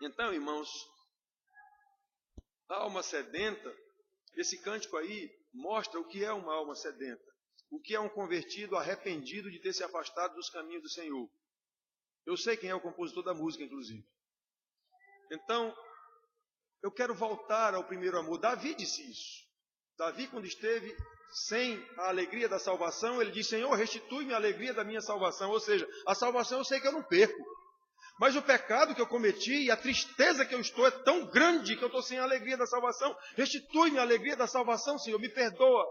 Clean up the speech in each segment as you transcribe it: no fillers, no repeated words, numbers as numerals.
Então, irmãos, a alma sedenta, esse cântico aí mostra o que é uma alma sedenta, o que é um convertido arrependido de ter se afastado dos caminhos do Senhor. Eu sei quem é o compositor da música, inclusive. Então, eu quero voltar ao primeiro amor. Davi disse isso. Davi, quando esteve sem a alegria da salvação, ele disse: Senhor, restitui-me a alegria da minha salvação. Ou seja, a salvação eu sei que eu não perco. Mas o pecado que eu cometi e a tristeza que eu estou é tão grande que eu estou sem a alegria da salvação. Restitui-me a alegria da salvação, Senhor, me perdoa.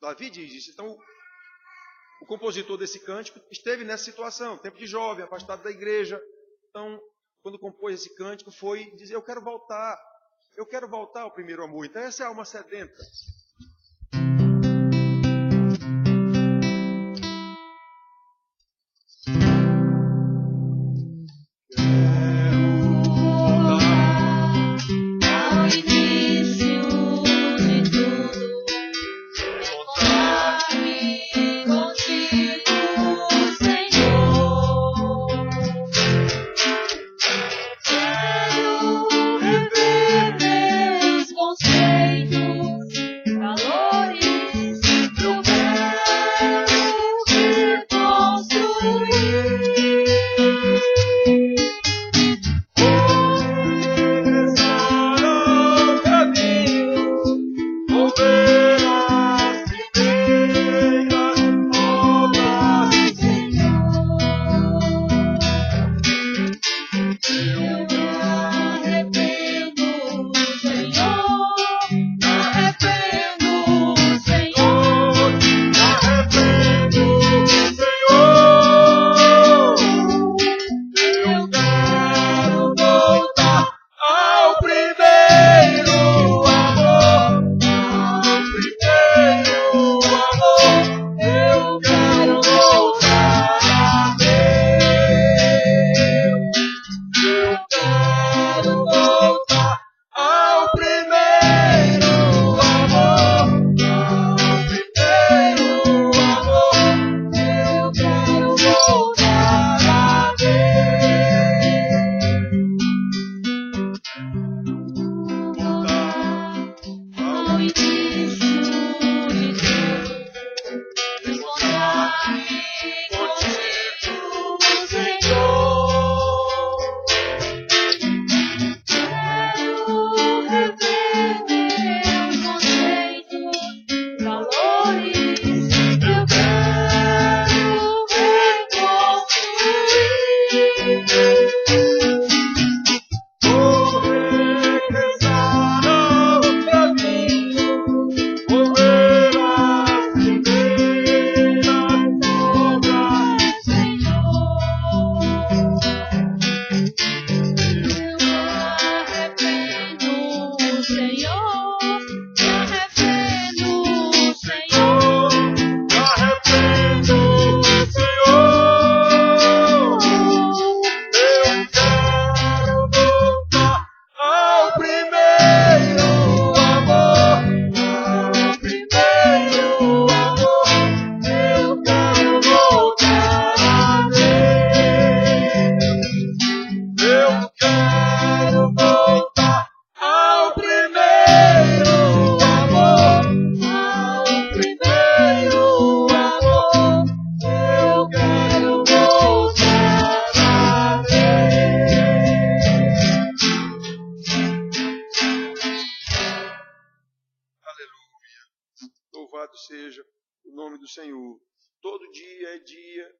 Davi diz isso. Então, o compositor desse cântico esteve nessa situação, tempo de jovem, afastado da igreja. Então, quando compôs esse cântico, foi dizer: eu quero voltar ao primeiro amor. Então, essa é a alma sedenta. Louvado seja o nome do Senhor. Todo dia é dia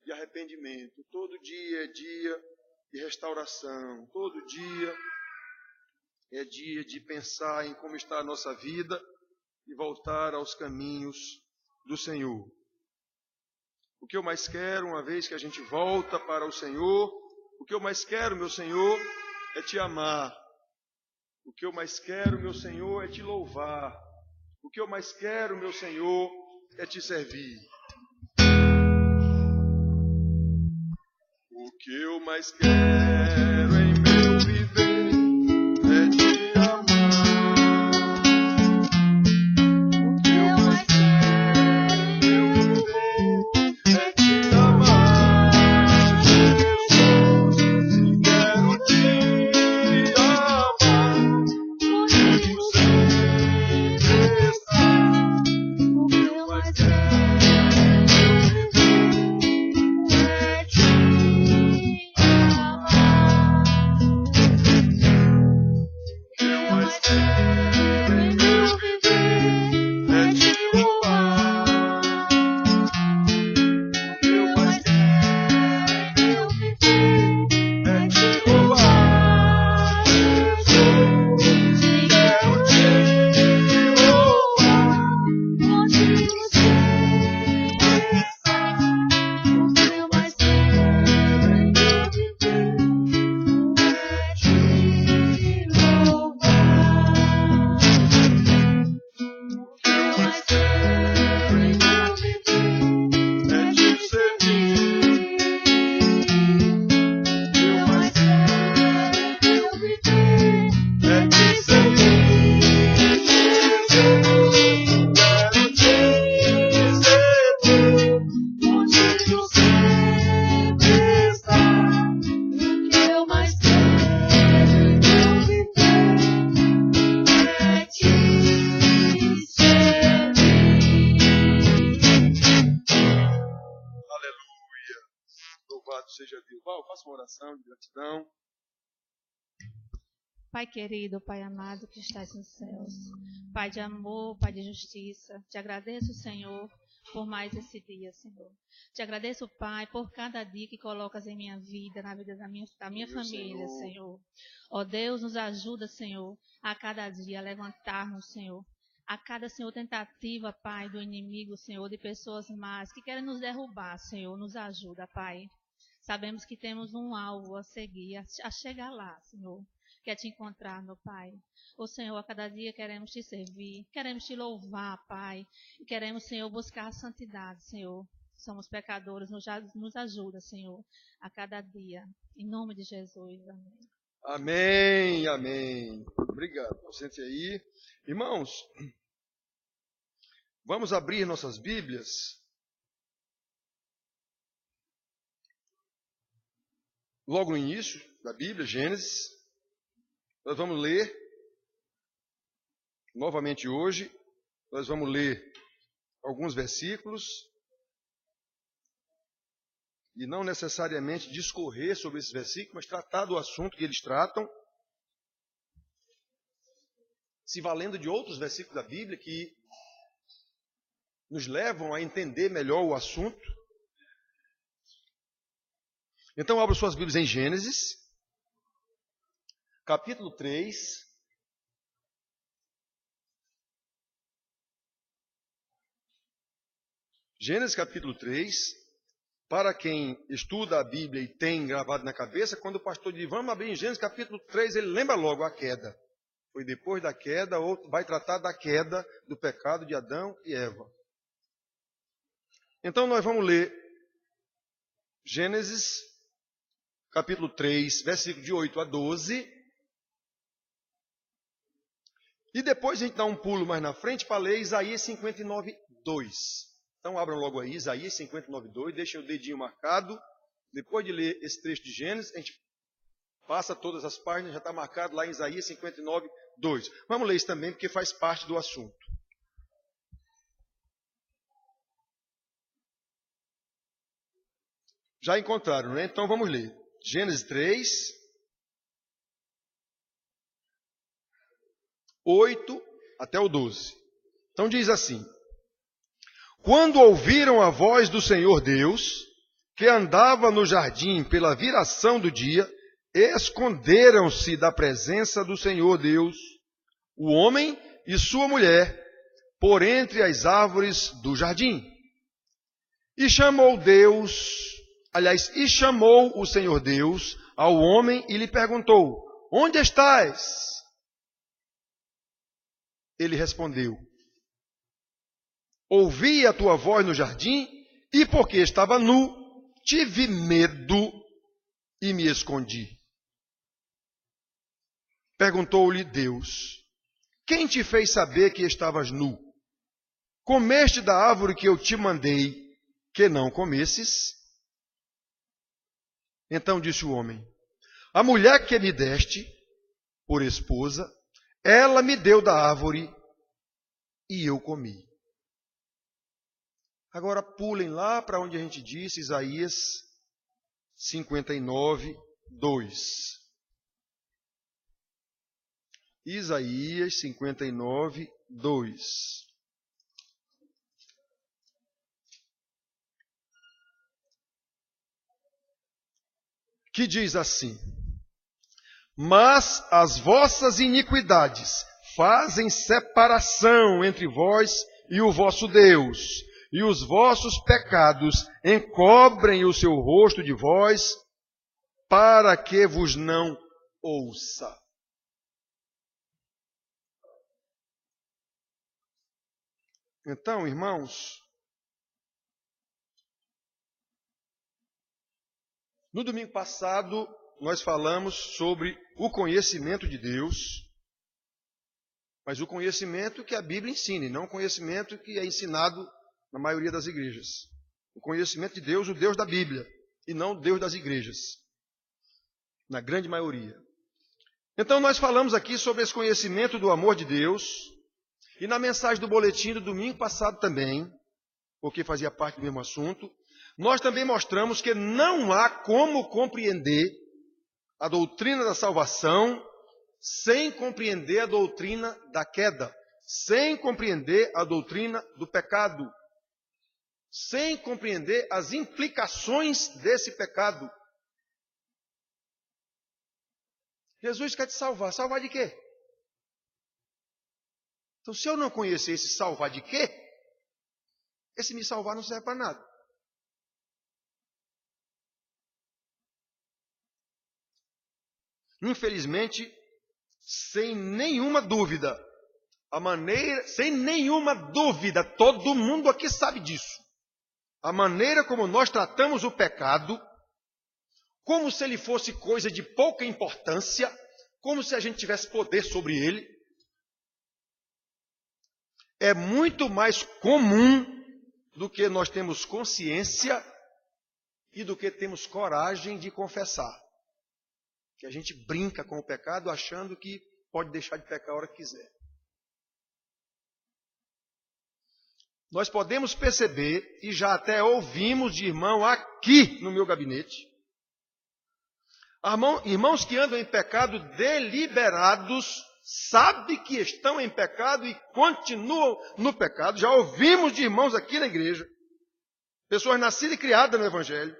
de arrependimento, todo dia é dia de restauração, todo dia é dia de pensar em como está a nossa vida e voltar aos caminhos do Senhor. O que eu mais quero, uma vez que a gente volta para o Senhor, o que eu mais quero, meu Senhor, é te amar. O que eu mais quero, meu Senhor, é te louvar. O que eu mais quero, meu Senhor, é te servir. O que eu mais quero em meu viver é te amar. O que eu mais quero em meu viver é te amar. Jesus, quero te seja Deus. Val, faça uma oração de gratidão. Pai querido, Pai amado que estás nos céus, Pai de amor, Pai de justiça, te agradeço, Senhor, por mais esse dia, Senhor. Te agradeço, Pai, por cada dia que colocas em minha vida, na vida da minha família, Senhor. Ó Deus, nos ajuda, Senhor, a cada dia a levantarmos, Senhor. A cada, Senhor, tentativa, Pai, do inimigo, Senhor, de pessoas más que querem nos derrubar, Senhor, nos ajuda, Pai. Sabemos que temos um alvo a seguir, a chegar lá, Senhor. Quer te encontrar, meu Pai. Ô Senhor, a cada dia queremos te servir, queremos te louvar, Pai. E queremos, Senhor, buscar a santidade, Senhor. Somos pecadores, nos ajuda, Senhor, a cada dia. Em nome de Jesus, amém. Amém, amém. Obrigado. Sente aí. Irmãos, vamos abrir nossas Bíblias. Logo no início da Bíblia, Gênesis. Nós vamos ler, novamente hoje, nós vamos ler alguns versículos, e não necessariamente discorrer sobre esses versículos, mas tratar do assunto que eles tratam, se valendo de outros versículos da Bíblia que nos levam a entender melhor o assunto. Então, abra suas Bíblias em Gênesis, capítulo 3, Gênesis capítulo 3, para quem estuda a Bíblia e tem gravado na cabeça, quando o pastor diz, vamos abrir em Gênesis capítulo 3, ele lembra logo a queda. Foi depois da queda, ou vai tratar da queda do pecado de Adão e Eva. Então nós vamos ler Gênesis capítulo 3, versículo de 8 a 12, e depois a gente dá um pulo mais na frente para ler Isaías 59, 2. Então abram logo aí, Isaías 59, 2, deixem o dedinho marcado. Depois de ler esse trecho de Gênesis, a gente passa todas as páginas, já está marcado lá em Isaías 59, 2. Vamos ler isso também, porque faz parte do assunto. Já encontraram, né? Então vamos ler. Gênesis 3, 8 até o 12. Então diz assim: quando ouviram a voz do Senhor Deus, que andava no jardim pela viração do dia, esconderam-se da presença do Senhor Deus, o homem e sua mulher, por entre as árvores do jardim. E chamou o Senhor Deus ao homem e lhe perguntou, onde estás? Ele respondeu, ouvi a tua voz no jardim e porque estava nu, tive medo e me escondi. Perguntou-lhe Deus, quem te fez saber que estavas nu? Comeste da árvore que eu te mandei que não comesses? Então disse o homem, a mulher que me deste por esposa, ela me deu da árvore e eu comi. Agora pulem lá para onde a gente disse, Isaías 59, 2. Isaías 59, 2. Que diz assim, mas as vossas iniquidades fazem separação entre vós e o vosso Deus, e os vossos pecados encobrem o seu rosto de vós, para que vos não ouça. Então, irmãos, no domingo passado, nós falamos sobre o conhecimento de Deus, mas o conhecimento que a Bíblia ensina, e não o conhecimento que é ensinado na maioria das igrejas. O conhecimento de Deus, o Deus da Bíblia, e não o Deus das igrejas, na grande maioria. Então nós falamos aqui sobre esse conhecimento do amor de Deus, e na mensagem do boletim do domingo passado também, porque fazia parte do mesmo assunto, nós também mostramos que não há como compreender a doutrina da salvação sem compreender a doutrina da queda, sem compreender a doutrina do pecado, sem compreender as implicações desse pecado. Jesus quer te salvar. Salvar de quê? Então, se eu não conhecer esse salvar de quê, esse me salvar não serve para nada. Infelizmente, sem nenhuma dúvida, sem nenhuma dúvida, todo mundo aqui sabe disso. A maneira como nós tratamos o pecado, como se ele fosse coisa de pouca importância, como se a gente tivesse poder sobre ele, é muito mais comum do que nós temos consciência e do que temos coragem de confessar. Que a gente brinca com o pecado achando que pode deixar de pecar a hora que quiser. Nós podemos perceber, e já até ouvimos de irmão aqui no meu gabinete, irmãos que andam em pecado deliberados, sabem que estão em pecado e continuam no pecado. Já ouvimos de irmãos aqui na igreja, pessoas nascidas e criadas no Evangelho,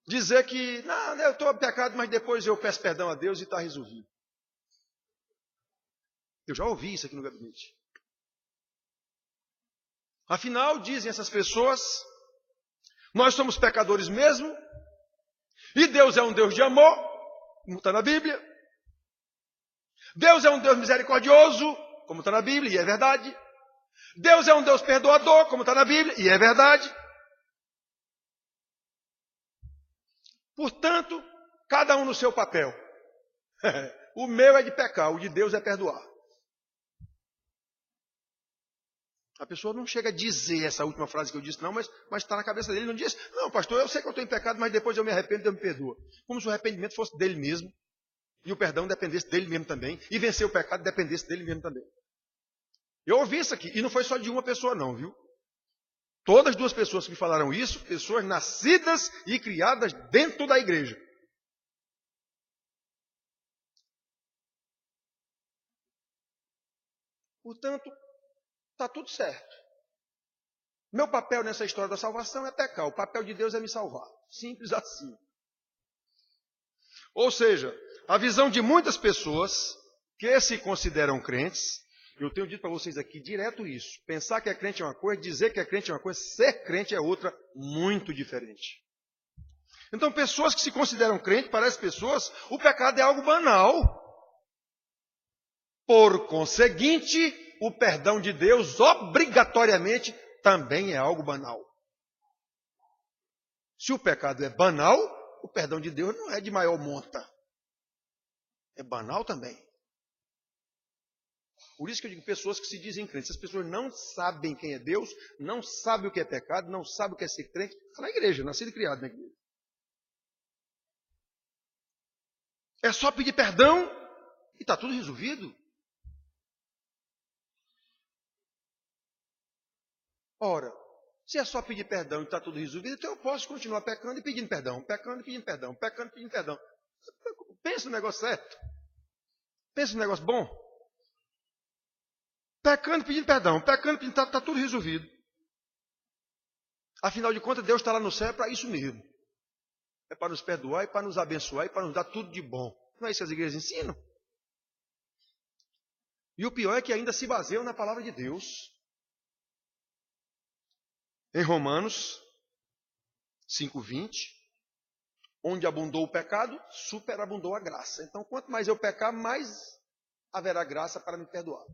dizer que, não, eu estou em pecado, mas depois eu peço perdão a Deus e está resolvido. Eu já ouvi isso aqui no gabinete. Afinal, dizem essas pessoas, nós somos pecadores mesmo, e Deus é um Deus de amor, como está na Bíblia. Deus é um Deus misericordioso, como está na Bíblia, e é verdade. Deus é um Deus perdoador, como está na Bíblia, e é verdade. Portanto, cada um no seu papel. O meu é de pecar, o de Deus é perdoar. A pessoa não chega a dizer essa última frase que eu disse, não, mas está na cabeça dele. Não diz, não, pastor, eu sei que eu estou em pecado, mas depois eu me arrependo e Deus me perdoa. Como se o arrependimento fosse dele mesmo, e o perdão dependesse dele mesmo também, e vencer o pecado dependesse dele mesmo também. Eu ouvi isso aqui, e não foi só de uma pessoa não, viu? Todas as duas pessoas que me falaram isso, pessoas nascidas e criadas dentro da igreja. Portanto, está tudo certo. Meu papel nessa história da salvação é pecar. O papel de Deus é me salvar. Simples assim. Ou seja, a visão de muitas pessoas que se consideram crentes, eu tenho dito para vocês aqui direto isso. Pensar que é crente é uma coisa, dizer que é crente é uma coisa, ser crente é outra muito diferente. Então, pessoas que se consideram crentes, para as pessoas, o pecado é algo banal. Por conseguinte, o perdão de Deus, obrigatoriamente, também é algo banal. Se o pecado é banal, o perdão de Deus não é de maior monta. É banal também. Por isso que eu digo, pessoas que se dizem crentes, as pessoas não sabem quem é Deus, não sabem o que é pecado, não sabem o que é ser crente, está na igreja, nascido e criado na igreja. É só pedir perdão e está tudo resolvido. Ora, se é só pedir perdão e está tudo resolvido, então eu posso continuar pecando e pedindo perdão, pecando e pedindo perdão, pecando e pedindo perdão. Pensa no negócio certo. Pensa no negócio bom. Pecando e pedindo perdão, pecando e pedindo, está tudo resolvido. Afinal de contas, Deus está lá no céu para isso mesmo. É para nos perdoar e para nos abençoar e para nos dar tudo de bom. Não é isso que as igrejas ensinam? E o pior é que ainda se baseiam na palavra de Deus. Em Romanos 5:20, onde abundou o pecado, superabundou a graça. Então, quanto mais eu pecar, mais haverá graça para me perdoar.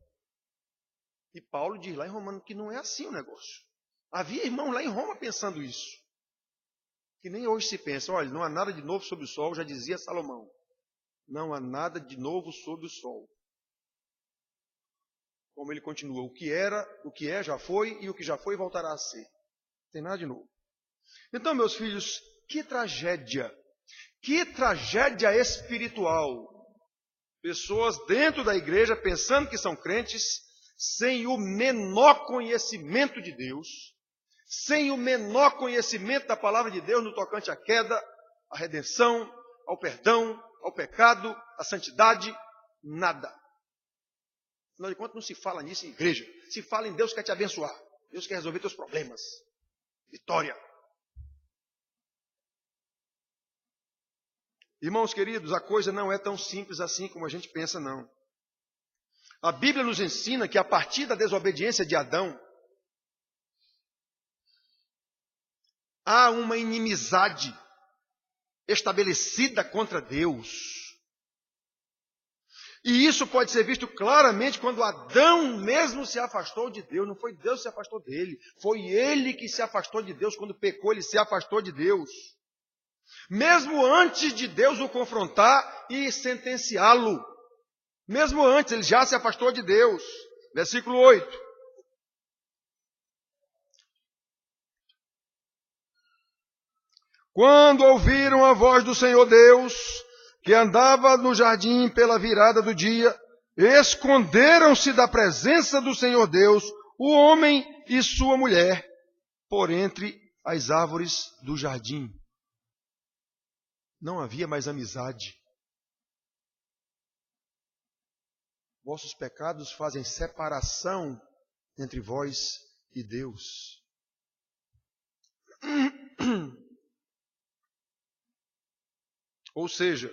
E Paulo diz lá em Romanos que não é assim o negócio. Havia irmãos lá em Roma pensando isso. Que nem hoje se pensa, olha, não há nada de novo sob o sol, já dizia Salomão. Não há nada de novo sob o sol. Como ele continua, o que era, o que é, já foi, e o que já foi voltará a ser. Não tem nada de novo. Então, meus filhos, que tragédia espiritual. Pessoas dentro da igreja pensando que são crentes, sem o menor conhecimento de Deus, sem o menor conhecimento da palavra de Deus no tocante à queda, à redenção, ao perdão, ao pecado, à santidade, nada. Afinal de contas, não se fala nisso em igreja. Se fala em Deus que quer te abençoar. Deus quer resolver teus problemas. Vitória. Irmãos queridos, a coisa não é tão simples assim como a gente pensa, não. A Bíblia nos ensina que a partir da desobediência de Adão, há uma inimizade estabelecida contra Deus. E isso pode ser visto claramente quando Adão mesmo se afastou de Deus. Não foi Deus que se afastou dele. Foi ele que se afastou de Deus. Quando pecou, ele se afastou de Deus. Mesmo antes de Deus o confrontar e sentenciá-lo. Mesmo antes, ele já se afastou de Deus. Versículo 8. Quando ouviram a voz do Senhor Deus, que andava no jardim pela virada do dia, esconderam-se da presença do Senhor Deus, o homem e sua mulher, por entre as árvores do jardim. Não havia mais amizade. Vossos pecados fazem separação entre vós e Deus. Ou seja,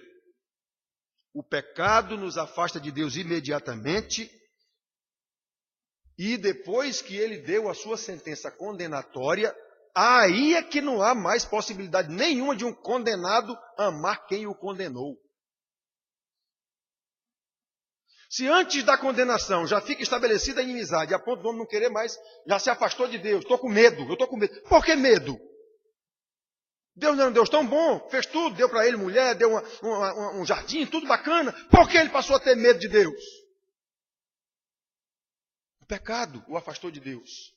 o pecado nos afasta de Deus imediatamente, e depois que ele deu a sua sentença condenatória, aí é que não há mais possibilidade nenhuma de um condenado amar quem o condenou. Se antes da condenação já fica estabelecida a inimizade, a ponto do homem não querer mais, já se afastou de Deus, estou com medo, eu estou com medo. Por que medo? Deus não é um Deus tão bom, fez tudo, deu para ele mulher, deu um jardim, tudo bacana. Por que ele passou a ter medo de Deus? O pecado o afastou de Deus.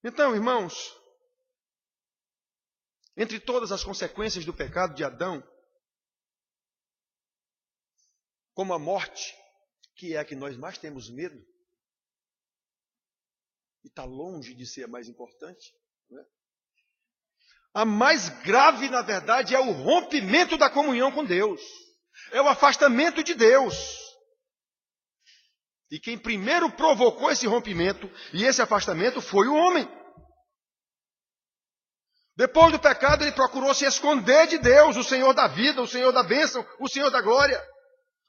Então, irmãos, entre todas as consequências do pecado de Adão, como a morte, que é a que nós mais temos medo, e está longe de ser a mais importante, não é? A mais grave, na verdade, é o rompimento da comunhão com Deus. É o afastamento de Deus. E quem primeiro provocou esse rompimento e esse afastamento foi o homem. Depois do pecado, ele procurou se esconder de Deus, o Senhor da vida, o Senhor da bênção, o Senhor da glória.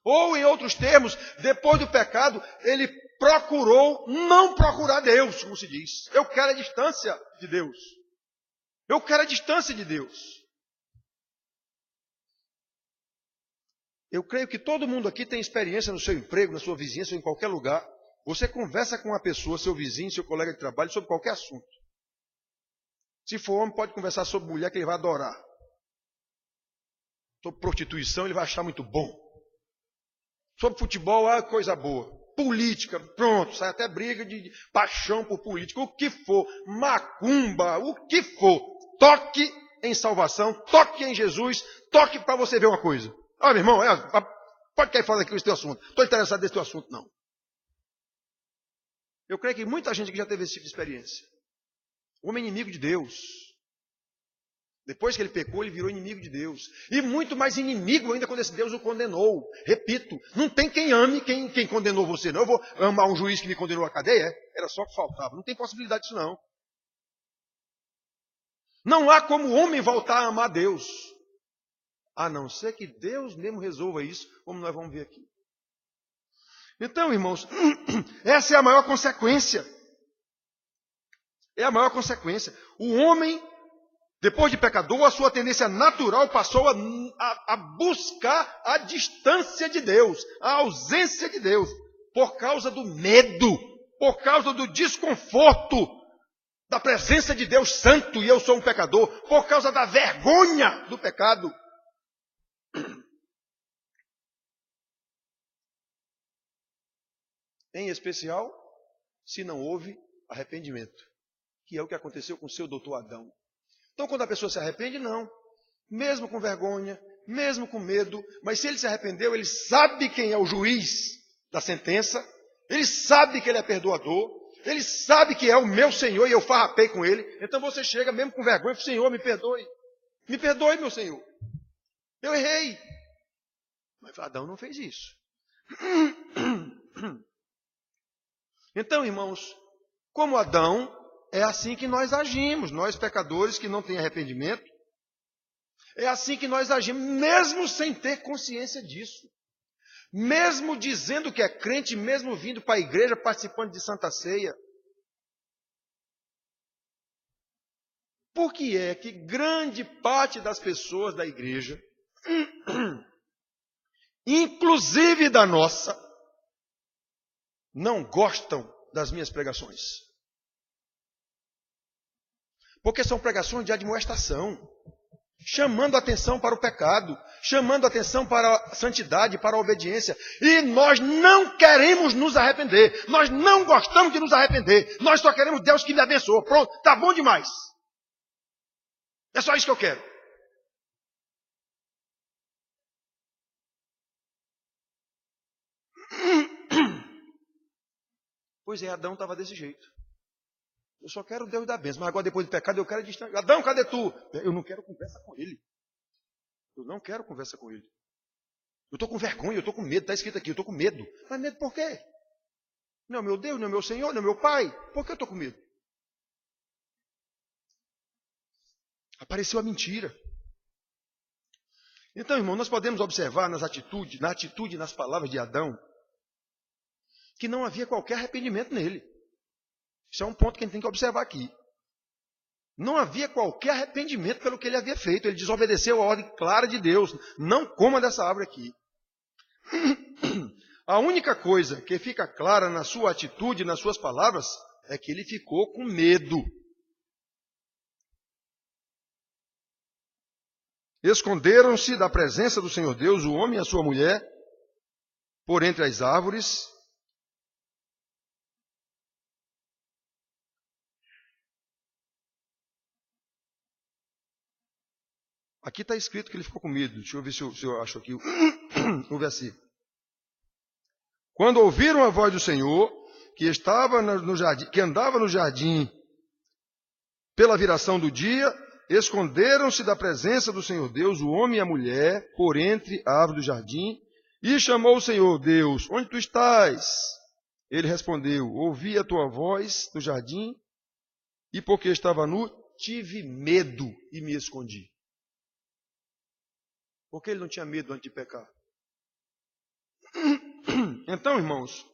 Ou, em outros termos, depois do pecado, ele procurou não procurar Deus, como se diz. Eu quero a distância de Deus. Eu quero a distância de Deus. Eu creio que todo mundo aqui tem experiência no seu emprego, na sua vizinhança ou em qualquer lugar. Você conversa com uma pessoa, seu vizinho, seu colega de trabalho, sobre qualquer assunto. Se for homem, pode conversar sobre mulher que ele vai adorar. Sobre prostituição, ele vai achar muito bom. Sobre futebol, coisa boa. Política, pronto, sai até briga de paixão por política. O que for, macumba, o que for. Toque em salvação, toque em Jesus, toque para você ver uma coisa. Olha, meu irmão, pode cair fora daquilo esse teu assunto. Estou interessado nesse teu assunto, não. Eu creio que muita gente que já teve esse tipo de experiência. O homem é inimigo de Deus. Depois que ele pecou, ele virou inimigo de Deus. E muito mais inimigo ainda quando esse Deus o condenou. Repito, não tem quem ame quem condenou você, não. Eu vou amar um juiz que me condenou à cadeia? Era só que faltava. Não tem possibilidade disso, não. Não há como o homem voltar a amar Deus. A não ser que Deus mesmo resolva isso, como nós vamos ver aqui. Então, irmãos, essa é a maior consequência. É a maior consequência. O homem, depois de pecador, a sua tendência natural passou a buscar a distância de Deus, a ausência de Deus, por causa do medo, por causa do desconforto da presença de Deus santo e eu sou um pecador, por causa da vergonha do pecado. Em especial, se não houve arrependimento, que é o que aconteceu com o seu doutor Adão. Então, quando a pessoa se arrepende, não. Mesmo com vergonha, mesmo com medo, mas se ele se arrependeu, ele sabe quem é o juiz da sentença, ele sabe que ele é perdoador, Ele sabe que é o meu Senhor e eu farrapei com ele. Então você chega mesmo com vergonha e fala, Senhor, me perdoe. Me perdoe, meu Senhor. Eu errei. Mas Adão não fez isso. Então, irmãos, como Adão, é assim que nós agimos. Nós pecadores que não têm arrependimento. É assim que nós agimos, mesmo sem ter consciência disso. Mesmo dizendo que é crente, mesmo vindo para a igreja, participando de Santa Ceia. Por que é que grande parte das pessoas da igreja, inclusive da nossa, não gostam das minhas pregações? Porque são pregações de admoestação, chamando a atenção para o pecado, chamando a atenção para a santidade, para a obediência. E nós não queremos nos arrepender. Nós não gostamos de nos arrepender. Nós só queremos Deus que me abençoe. Pronto, tá bom demais. É só isso que eu quero. Pois é, Adão estava desse jeito. Eu só quero Deus dar bênção, mas agora depois do pecado eu quero distância. Adão, cadê tu? Eu não quero conversa com ele. Eu não quero conversa com ele. Eu estou com vergonha, eu estou com medo. Está escrito aqui, eu estou com medo. Mas medo por quê? Não é meu Deus, não é meu Senhor, não é meu Pai. Por que eu estou com medo? Apareceu a mentira. Então, irmão, nós podemos observar na atitude e nas palavras de Adão, que não havia qualquer arrependimento nele. Isso é um ponto que a gente tem que observar aqui. Não havia qualquer arrependimento pelo que ele havia feito. Ele desobedeceu a ordem clara de Deus. Não coma dessa árvore aqui. A única coisa que fica clara na sua atitude, nas suas palavras, é que ele ficou com medo. Esconderam-se da presença do Senhor Deus, o homem e a sua mulher, por entre as árvores. Aqui está escrito que ele ficou com medo. Deixa eu ver se eu acho aqui o versículo. Quando ouviram a voz do Senhor, que estava no jardim, que andava no jardim pela viração do dia, esconderam-se da presença do Senhor Deus, o homem e a mulher, por entre a árvore do jardim, e chamou o Senhor Deus, onde tu estás? Ele respondeu, ouvi a tua voz no jardim, e porque estava nu, tive medo e me escondi. Porque ele não tinha medo antes de pecar. Então, irmãos,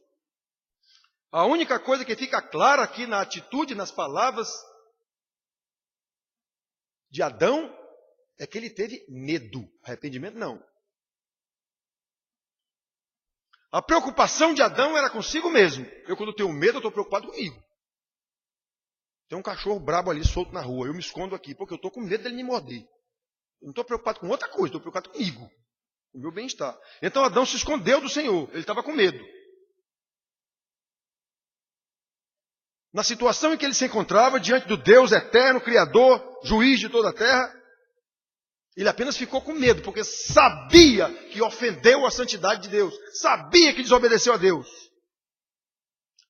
a única coisa que fica clara aqui na atitude, nas palavras de Adão, é que ele teve medo. Arrependimento, não. A preocupação de Adão era consigo mesmo. Eu, quando tenho medo, eu estou preocupado comigo. Tem um cachorro brabo ali, solto na rua. Eu me escondo aqui, porque eu estou com medo dele me morder. Eu não estou preocupado com outra coisa, estou preocupado comigo. Com o meu bem-estar. Então Adão se escondeu do Senhor. Ele estava com medo. Na situação em que ele se encontrava, diante do Deus eterno, Criador, juiz de toda a terra, ele apenas ficou com medo, porque sabia que ofendeu a santidade de Deus, sabia que desobedeceu a Deus.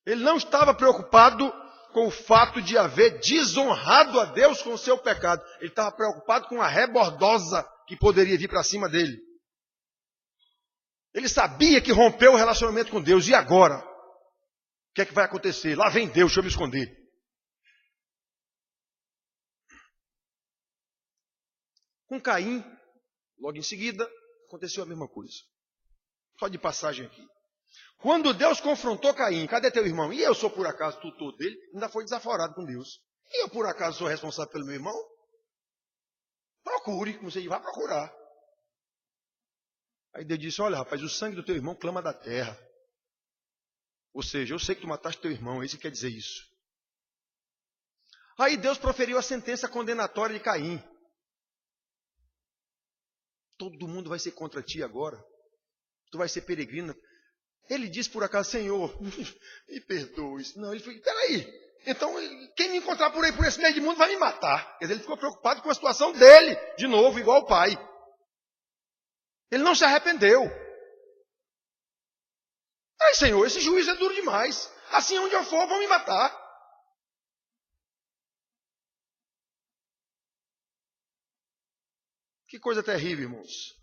Ele não estava preocupado com o fato de haver desonrado a Deus com o seu pecado. Ele estava preocupado com a rebordosa que poderia vir para cima dele. Ele sabia que rompeu o relacionamento com Deus, e agora? O que é que vai acontecer? Lá vem Deus, deixa eu me esconder. Com Caim, logo em seguida, aconteceu a mesma coisa. Só de passagem aqui. Quando Deus confrontou Caim, cadê teu irmão? E eu sou por acaso tutor dele? Ainda foi desaforado com Deus. E eu por acaso sou responsável pelo meu irmão? Procure, como você vai procurar. Aí Deus disse, olha rapaz, o sangue do teu irmão clama da terra. Ou seja, eu sei que tu mataste teu irmão, é isso que quer dizer isso. Aí Deus proferiu a sentença condenatória de Caim. Todo mundo vai ser contra ti agora. Tu vai ser peregrina. Ele disse por acaso, Senhor, me perdoe. Não, ele falou, peraí. Então, quem me encontrar por aí, por esse meio de mundo, vai me matar. Quer dizer, ele ficou preocupado com a situação dele, de novo, igual o pai. Ele não se arrependeu. Ai, Senhor, esse juízo é duro demais. Assim, onde eu for, vão me matar. Que coisa terrível, irmãos.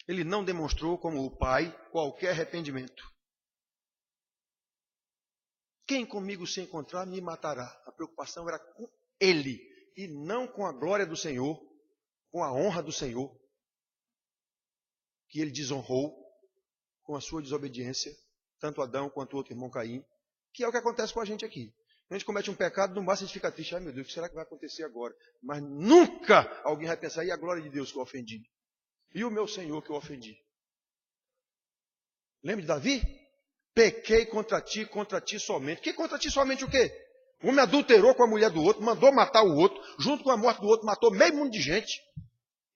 Ele não demonstrou, como o pai, qualquer arrependimento. Quem comigo se encontrar, me matará. A preocupação era com ele, e não com a glória do Senhor, com a honra do Senhor, que ele desonrou com a sua desobediência, tanto Adão quanto o outro irmão Caim, que é o que acontece com a gente aqui. A gente comete um pecado, não basta a gente ficar triste. Ai meu Deus, o que será que vai acontecer agora? Mas nunca alguém vai pensar, e a glória de Deus que eu ofendi? E o meu Senhor que eu ofendi? Lembra de Davi? Pequei contra ti somente. Que contra ti somente o quê? O homem adulterou com a mulher do outro, mandou matar o outro, junto com a morte do outro, matou meio mundo de gente.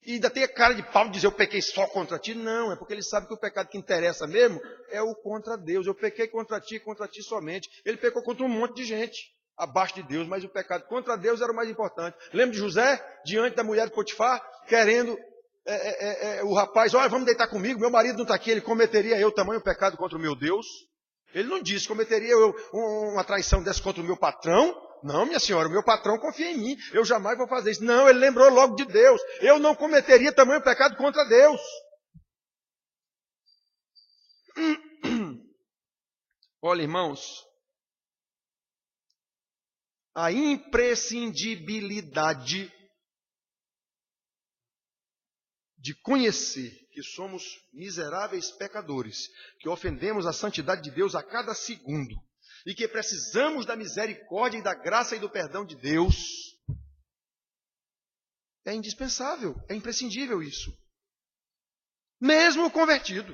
E ainda tem a cara de pau de dizer, eu pequei só contra ti. Não, é porque ele sabe que o pecado que interessa mesmo é o contra Deus. Eu pequei contra ti somente. Ele pecou contra um monte de gente, abaixo de Deus, mas o pecado contra Deus era o mais importante. Lembra de José, diante da mulher de Potifar, querendo, o rapaz, olha, vamos deitar comigo, meu marido não está aqui, ele cometeria eu tamanho pecado contra o meu Deus? Ele não disse, cometeria eu uma traição dessa contra o meu patrão? Não, minha senhora, o meu patrão confia em mim, eu jamais vou fazer isso. Não, ele lembrou logo de Deus. Eu não cometeria tamanho pecado contra Deus. Olha, irmãos, a imprescindibilidade de conhecer que somos miseráveis pecadores, que ofendemos a santidade de Deus a cada segundo, e que precisamos da misericórdia e da graça e do perdão de Deus, é indispensável, é imprescindível isso. Mesmo o convertido,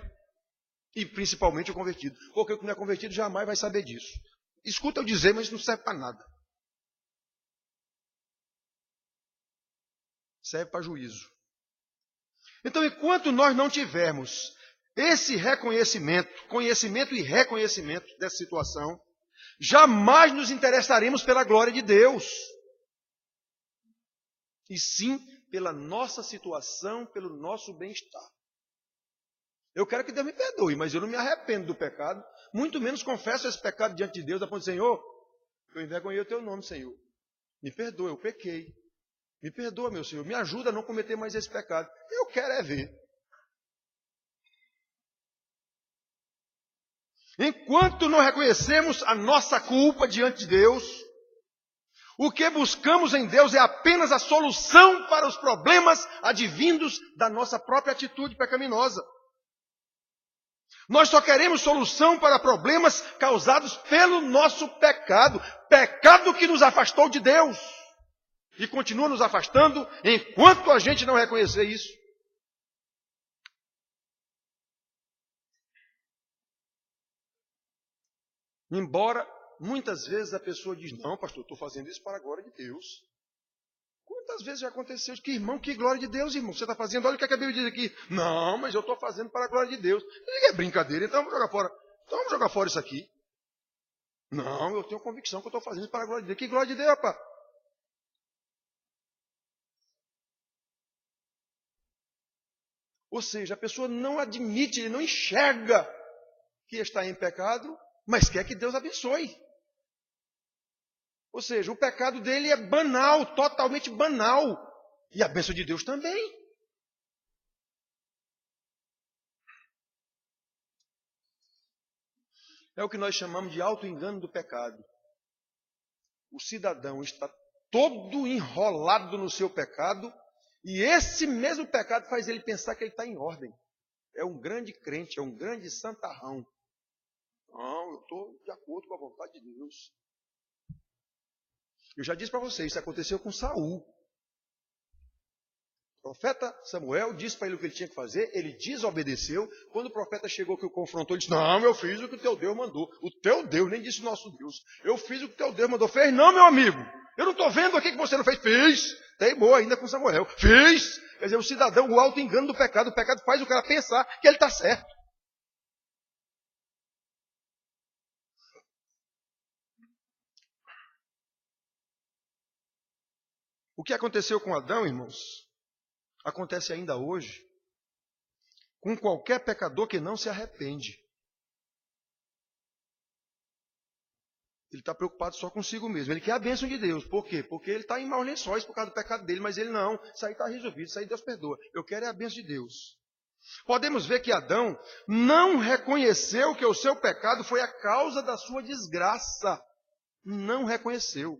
e principalmente o convertido, porque o que não é convertido jamais vai saber disso. Escuta eu dizer, mas isso não serve para nada. Serve para juízo. Então, enquanto nós não tivermos esse conhecimento e reconhecimento dessa situação, jamais nos interessaremos pela glória de Deus. E sim pela nossa situação, pelo nosso bem-estar. Eu quero que Deus me perdoe, mas eu não me arrependo do pecado, muito menos confesso esse pecado diante de Deus, a ponto de, Senhor, eu envergonhei o teu nome, Senhor. Me perdoa, eu pequei. Me perdoa, meu Senhor, me ajuda a não cometer mais esse pecado. Eu quero é ver. Enquanto não reconhecemos a nossa culpa diante de Deus, o que buscamos em Deus é apenas a solução para os problemas advindos da nossa própria atitude pecaminosa. Nós só queremos solução para problemas causados pelo nosso pecado, pecado que nos afastou de Deus. E continua nos afastando enquanto a gente não reconhecer isso. Embora muitas vezes a pessoa diz, não, pastor, estou fazendo isso para a glória de Deus. Quantas vezes já aconteceu? Que irmão, que glória de Deus, irmão. Você está fazendo, olha o que a Bíblia diz aqui. Não, mas eu estou fazendo para a glória de Deus. É brincadeira, então vamos jogar fora. Então vamos jogar fora isso aqui. Não, eu tenho convicção que eu estou fazendo isso para a glória de Deus. Que glória de Deus, rapaz? Ou seja, a pessoa não admite, ele não enxerga que está em pecado, mas quer que Deus abençoe. Ou seja, o pecado dele é banal, totalmente banal. E a bênção de Deus também. É o que nós chamamos de auto-engano do pecado. O cidadão está todo enrolado no seu pecado, e esse mesmo pecado faz ele pensar que ele está em ordem. É um grande crente, é um grande santarrão. Não, eu estou de acordo com a vontade de Deus. Eu já disse para vocês, isso aconteceu com Saul. O profeta Samuel disse para ele o que ele tinha que fazer, ele desobedeceu. Quando o profeta chegou que o confrontou, ele disse, não, eu fiz o que o teu Deus mandou. O teu Deus, nem disse nosso Deus. Eu fiz o que o teu Deus mandou. Fez não, meu amigo. Eu não estou vendo aqui que você não fez. Fiz. Teimou ainda com Samuel. Fiz. Quer dizer, o cidadão, o auto-engano do pecado. O pecado faz o cara pensar que ele está certo. O que aconteceu com Adão, irmãos, acontece ainda hoje com qualquer pecador que não se arrepende. Ele está preocupado só consigo mesmo. Ele quer a bênção de Deus. Por quê? Porque ele está em maus lençóis por causa do pecado dele. Mas ele não. Isso aí está resolvido. Isso aí Deus perdoa. Eu quero é a bênção de Deus. Podemos ver que Adão não reconheceu que o seu pecado foi a causa da sua desgraça. Não reconheceu.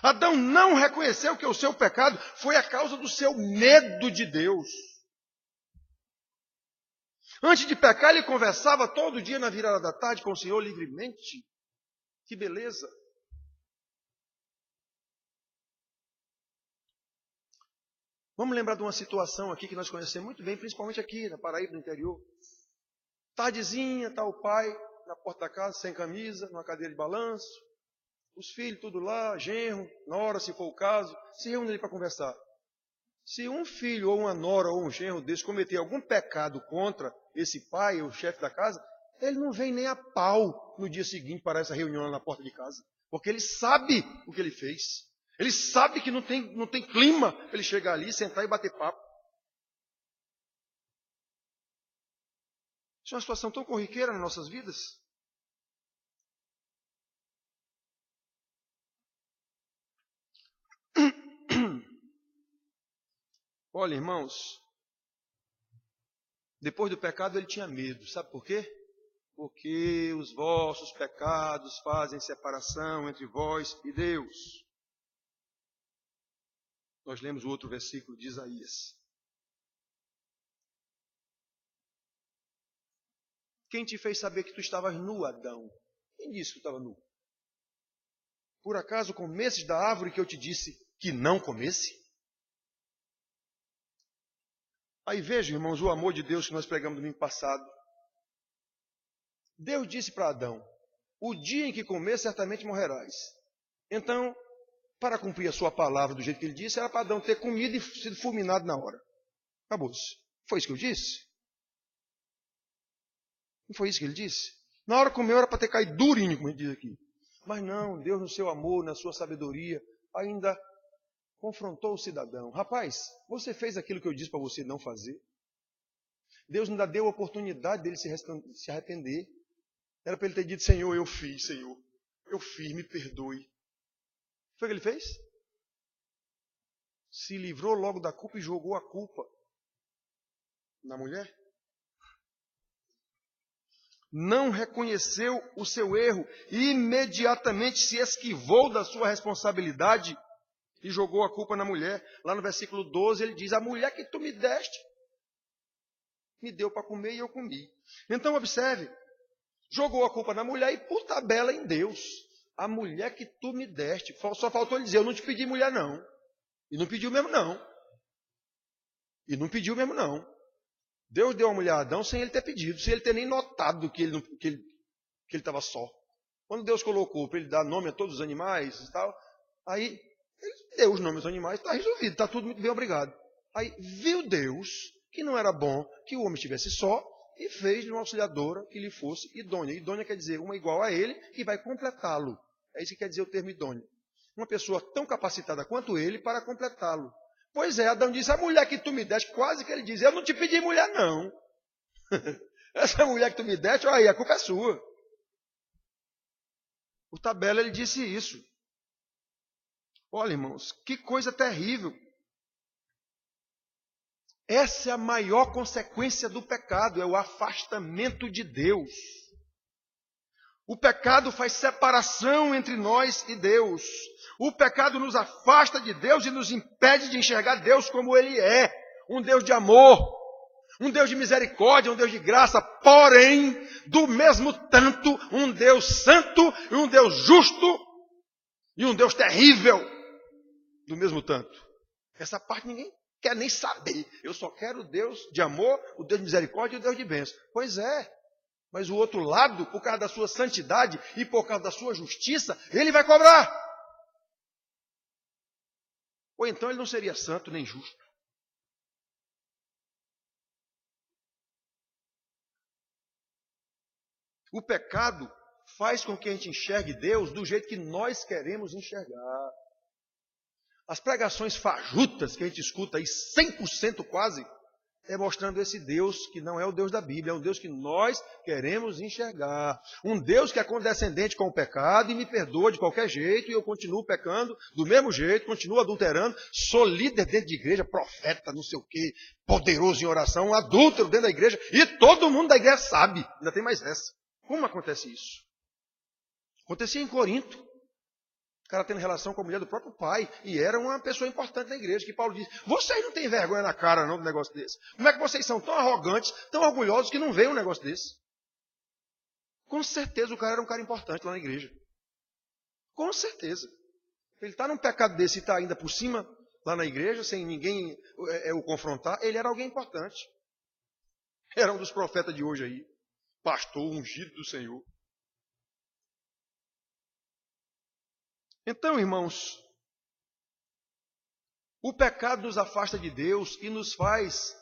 Adão não reconheceu que o seu pecado foi a causa do seu medo de Deus. Antes de pecar, ele conversava todo dia na virada da tarde com o Senhor livremente. Que beleza! Vamos lembrar de uma situação aqui que nós conhecemos muito bem, principalmente aqui na Paraíba, no interior. Tardezinha, está o pai na porta da casa, sem camisa, numa cadeira de balanço. Os filhos tudo lá, genro, nora, se for o caso, se reúnem ali para conversar. Se um filho ou uma nora ou um genro desse cometer algum pecado contra esse pai, o chefe da casa, ele não vem nem a pau no dia seguinte para essa reunião lá na porta de casa. Porque ele sabe o que ele fez. Ele sabe que não tem clima para ele chegar ali, sentar e bater papo. Isso é uma situação tão corriqueira nas nossas vidas. Olha, irmãos, depois do pecado ele tinha medo. Sabe por quê? Porque os vossos pecados fazem separação entre vós e Deus. Nós lemos o outro versículo de Isaías. Quem te fez saber que tu estavas nu, Adão? Quem disse que tu estava nu? Por acaso comesses da árvore que eu te disse que não comesse? Aí veja, irmãos, o amor de Deus que nós pregamos no domingo passado. Deus disse para Adão, o dia em que comer, certamente morrerás. Então, para cumprir a sua palavra do jeito que ele disse, era para Adão ter comido e sido fulminado na hora. Acabou-se. Foi isso que eu disse? Não foi isso que ele disse? Na hora que comeu era para ter caído durinho, como ele diz aqui. Mas não, Deus no seu amor, na sua sabedoria, ainda confrontou o cidadão. Rapaz, você fez aquilo que eu disse para você não fazer? Deus ainda deu a oportunidade dele se arrepender. Era para ele ter dito, Senhor, eu fiz, me perdoe. Foi o que ele fez? Se livrou logo da culpa e jogou a culpa na mulher. Não reconheceu o seu erro e imediatamente se esquivou da sua responsabilidade e jogou a culpa na mulher. Lá no versículo 12 ele diz, a mulher que tu me deste, me deu para comer e eu comi. Então observe, jogou a culpa na mulher e por tabela em Deus. A mulher que tu me deste. Só faltou ele dizer, eu não te pedi mulher não. E não pediu mesmo não. Deus deu a mulher a Adão sem ele ter pedido, sem ele ter nem notado que ele estava só. Quando Deus colocou para ele dar nome a todos os animais e tal, aí ele deu os nomes aos animais, está resolvido, está tudo muito bem, obrigado. Aí viu Deus que não era bom que o homem estivesse só e fez de uma auxiliadora que lhe fosse idônea. Idônea quer dizer uma igual a ele que vai completá-lo. É isso que quer dizer o termo idônea. Uma pessoa tão capacitada quanto ele para completá-lo. Pois é, Adão disse, a mulher que tu me deste, quase que ele diz, eu não te pedi mulher não. Essa mulher que tu me deste, olha aí, a culpa é sua. O tabela ele disse isso. Olha, irmãos, que coisa terrível. Essa é a maior consequência do pecado, é o afastamento de Deus. O pecado faz separação entre nós e Deus. O pecado nos afasta de Deus e nos impede de enxergar Deus como Ele é. Um Deus de amor, um Deus de misericórdia, um Deus de graça. Porém, do mesmo tanto, um Deus santo, um Deus justo e um Deus terrível. Do mesmo tanto. Essa parte ninguém quer nem saber. Eu só quero o Deus de amor, o Deus de misericórdia e o Deus de bênção. Pois é. Mas o outro lado, por causa da sua santidade e por causa da sua justiça, ele vai cobrar. Ou então ele não seria santo nem justo. O pecado faz com que a gente enxergue Deus do jeito que nós queremos enxergar. As pregações fajutas que a gente escuta aí, 100% quase, é mostrando esse Deus que não é o Deus da Bíblia, é um Deus que nós queremos enxergar. Um Deus que é condescendente com o pecado e me perdoa de qualquer jeito, e eu continuo pecando do mesmo jeito, continuo adulterando, sou líder dentro de igreja, profeta, não sei o quê, poderoso em oração, adúltero dentro da igreja, e todo mundo da igreja sabe. Ainda tem mais essa. Como acontece isso? Acontecia em Corinto. O cara tendo relação com a mulher do próprio pai. E era uma pessoa importante na igreja. Que Paulo disse, vocês não têm vergonha na cara não do negócio desse. Como é que vocês são tão arrogantes, tão orgulhosos que não veem um negócio desse? Com certeza o cara era um cara importante lá na igreja. Com certeza. Ele está num pecado desse e está ainda por cima lá na igreja, sem ninguém o confrontar. Ele era alguém importante. Era um dos profetas de hoje aí. Pastor ungido do Senhor. Então, irmãos, o pecado nos afasta de Deus e nos faz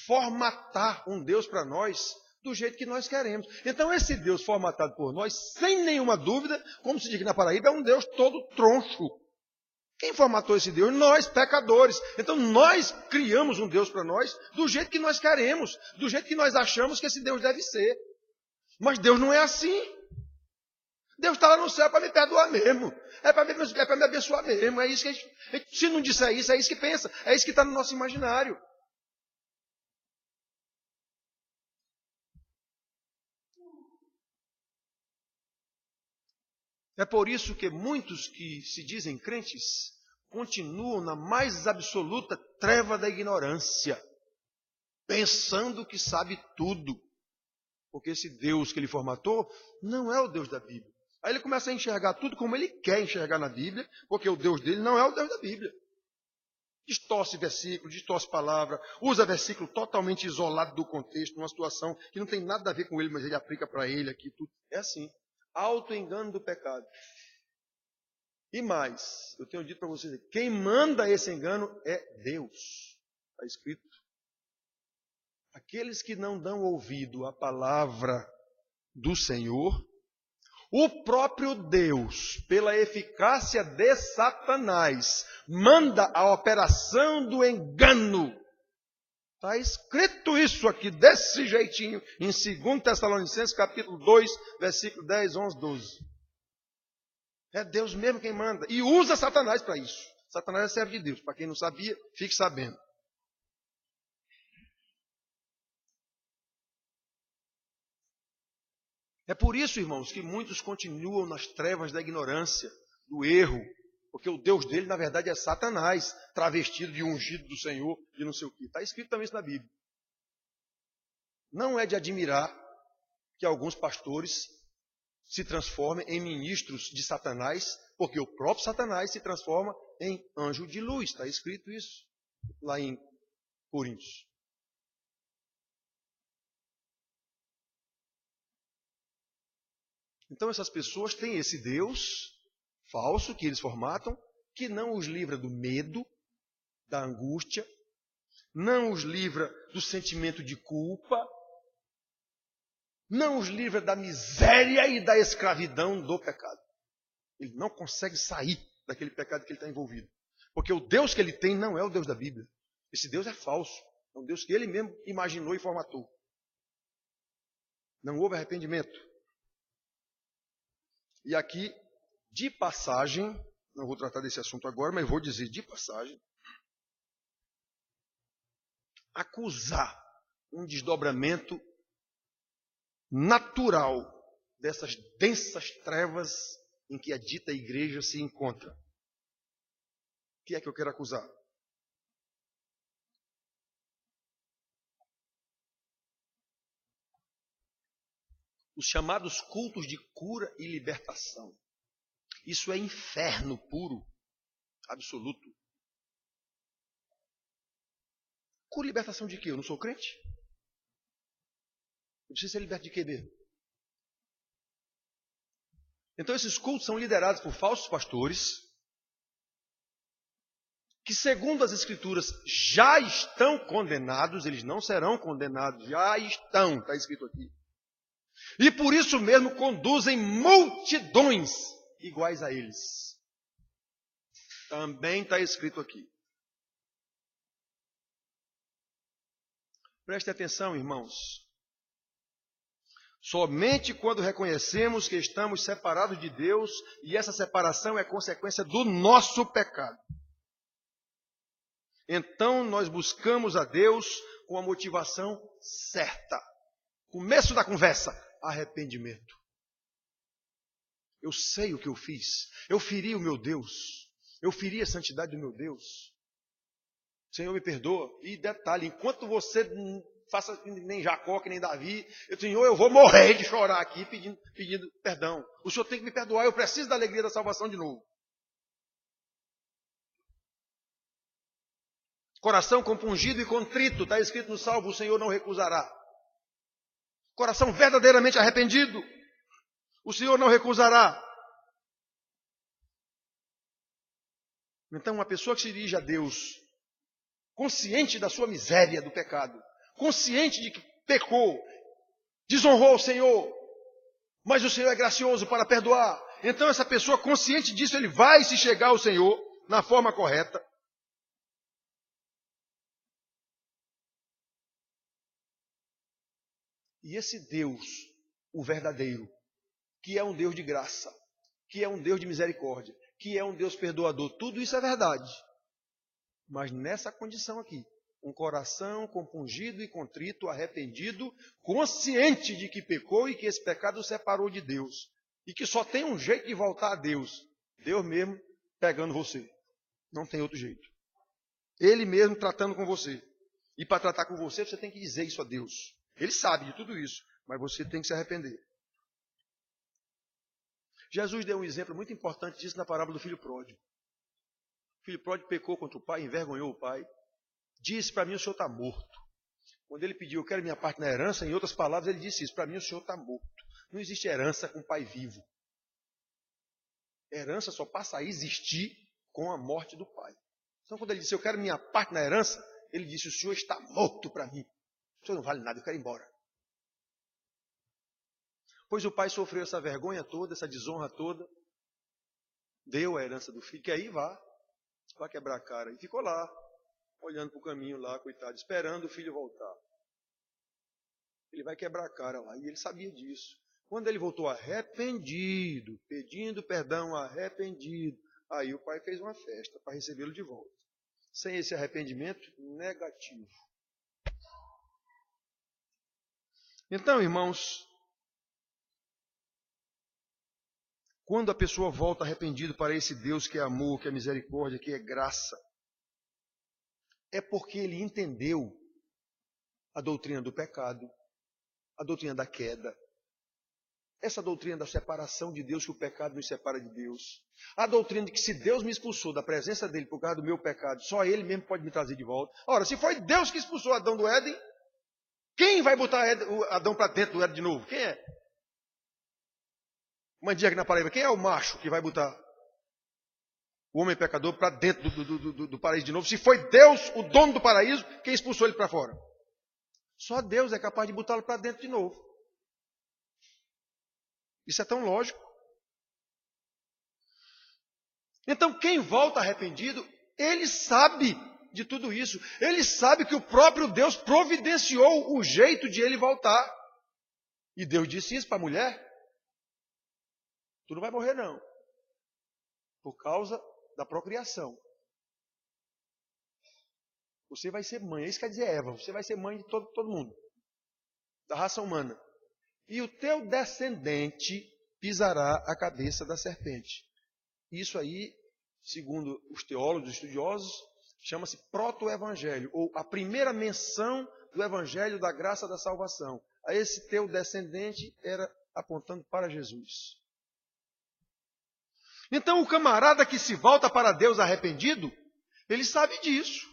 formatar um Deus para nós do jeito que nós queremos. Então, esse Deus formatado por nós, sem nenhuma dúvida, como se diz aqui na Paraíba, é um Deus todo troncho. Quem formatou esse Deus? Nós, pecadores. Então, nós criamos um Deus para nós do jeito que nós queremos, do jeito que nós achamos que esse Deus deve ser. Mas Deus não é assim. Deus está lá no céu para me perdoar mesmo. É para me abençoar mesmo. É isso que se não disser isso, é isso que pensa. É isso que está no nosso imaginário. É por isso que muitos que se dizem crentes continuam na mais absoluta treva da ignorância, pensando que sabe tudo. Porque esse Deus que ele formatou não é o Deus da Bíblia. Aí ele começa a enxergar tudo como ele quer enxergar na Bíblia, porque o Deus dele não é o Deus da Bíblia. Distorce versículo, distorce palavra, usa versículo totalmente isolado do contexto, numa situação que não tem nada a ver com ele, mas ele aplica para ele aqui tudo. É assim. Auto-engano do pecado. E mais, eu tenho dito para vocês, quem manda esse engano é Deus. Está escrito. Aqueles que não dão ouvido à palavra do Senhor, o próprio Deus, pela eficácia de Satanás, manda a operação do engano. Está escrito isso aqui, desse jeitinho, em 2 Tessalonicenses, capítulo 2, versículo 10, 11, 12. É Deus mesmo quem manda. E usa Satanás para isso. Satanás é servo de Deus. Para quem não sabia, fique sabendo. É por isso, irmãos, que muitos continuam nas trevas da ignorância, do erro, porque o Deus dele, na verdade, é Satanás, travestido de ungido do Senhor, de não sei o quê. Está escrito também isso na Bíblia. Não é de admirar que alguns pastores se transformem em ministros de Satanás, porque o próprio Satanás se transforma em anjo de luz. Está escrito isso lá em Coríntios. Então essas pessoas têm esse Deus falso que eles formatam, que não os livra do medo, da angústia, não os livra do sentimento de culpa, não os livra da miséria e da escravidão do pecado. Ele não consegue sair daquele pecado que ele está envolvido. Porque o Deus que ele tem não é o Deus da Bíblia. Esse Deus é falso. É um Deus que ele mesmo imaginou e formatou. Não houve arrependimento. E aqui, de passagem, não vou tratar desse assunto agora, mas vou dizer de passagem, acusar um desdobramento natural dessas densas trevas em que a dita igreja se encontra. O que é que eu quero acusar? Os chamados cultos de cura e libertação. Isso é inferno puro, absoluto. Cura e libertação de quê? Eu não sou crente? Eu preciso ser liberto de quê mesmo? Então esses cultos são liderados por falsos pastores, que segundo as Escrituras já estão condenados, eles não serão condenados, já estão, está escrito aqui. E por isso mesmo conduzem multidões iguais a eles. Também está escrito aqui. Preste atenção, irmãos. Somente quando reconhecemos que estamos separados de Deus, e essa separação é consequência do nosso pecado, então nós buscamos a Deus com a motivação certa. Começo da conversa, arrependimento. Eu sei o que eu fiz. Eu feri o meu Deus. Eu feri a santidade do meu Deus. Senhor, me perdoa. E detalhe, enquanto você faça que nem Jacó, que nem Davi, Senhor, eu vou morrer de chorar aqui pedindo perdão. O Senhor tem que me perdoar. Eu preciso da alegria da salvação de novo. Coração compungido e contrito, está escrito no Salmo, o Senhor não recusará. Coração verdadeiramente arrependido, o Senhor não recusará. Então, uma pessoa que se dirige a Deus, consciente da sua miséria do pecado, consciente de que pecou, desonrou o Senhor, mas o Senhor é gracioso para perdoar. Então, essa pessoa, consciente disso, ele vai se chegar ao Senhor na forma correta. E esse Deus, o verdadeiro, que é um Deus de graça, que é um Deus de misericórdia, que é um Deus perdoador, tudo isso é verdade. Mas nessa condição aqui, um coração compungido e contrito, arrependido, consciente de que pecou e que esse pecado o separou de Deus, e que só tem um jeito de voltar a Deus, Deus mesmo pegando você. Não tem outro jeito. Ele mesmo tratando com você. E para tratar com você, você tem que dizer isso a Deus. Ele sabe de tudo isso, mas você tem que se arrepender. Jesus deu um exemplo muito importante disso na parábola do filho pródigo. O filho pródigo pecou contra o pai, envergonhou o pai. Disse, para mim o senhor está morto. Quando ele pediu, eu quero minha parte na herança, em outras palavras ele disse isso, para mim o senhor está morto. Não existe herança com pai vivo. Herança só passa a existir com a morte do pai. Então quando ele disse, eu quero minha parte na herança, ele disse, o senhor está morto para mim. O senhor não vale nada, eu quero ir embora. Pois o pai sofreu essa vergonha toda, essa desonra toda, deu a herança do filho, que aí vai quebrar a cara. E ficou lá, olhando para o caminho lá, coitado, esperando o filho voltar. Ele vai quebrar a cara lá, e ele sabia disso. Quando ele voltou arrependido, pedindo perdão, arrependido, aí o pai fez uma festa para recebê-lo de volta. Sem esse arrependimento negativo. Então, irmãos, quando a pessoa volta arrependido para esse Deus que é amor, que é misericórdia, que é graça, é porque ele entendeu a doutrina do pecado, a doutrina da queda, essa doutrina da separação de Deus, que o pecado nos separa de Deus, a doutrina de que se Deus me expulsou da presença dele por causa do meu pecado, só ele mesmo pode me trazer de volta. Ora, se foi Deus que expulsou Adão do Éden, quem vai botar Adão para dentro do Éden de novo? Quem é? Mandinha aqui na palavra, quem é o macho que vai botar o homem pecador para dentro do paraíso de novo? Se foi Deus, o dono do paraíso, quem expulsou ele para fora? Só Deus é capaz de botá-lo para dentro de novo. Isso é tão lógico. Então, quem volta arrependido, ele sabe de tudo isso. Ele sabe que o próprio Deus providenciou o jeito de ele voltar. E Deus disse isso para a mulher. Tu não vai morrer, não. Por causa da procriação. Você vai ser mãe. Isso quer dizer Eva. Você vai ser mãe de todo mundo. Da raça humana. E o teu descendente pisará a cabeça da serpente. Isso aí, segundo os teólogos, os estudiosos, chama-se proto-evangelho. Ou a primeira menção do evangelho da graça da salvação. A esse teu descendente era apontando para Jesus. Então o camarada que se volta para Deus arrependido, ele sabe disso.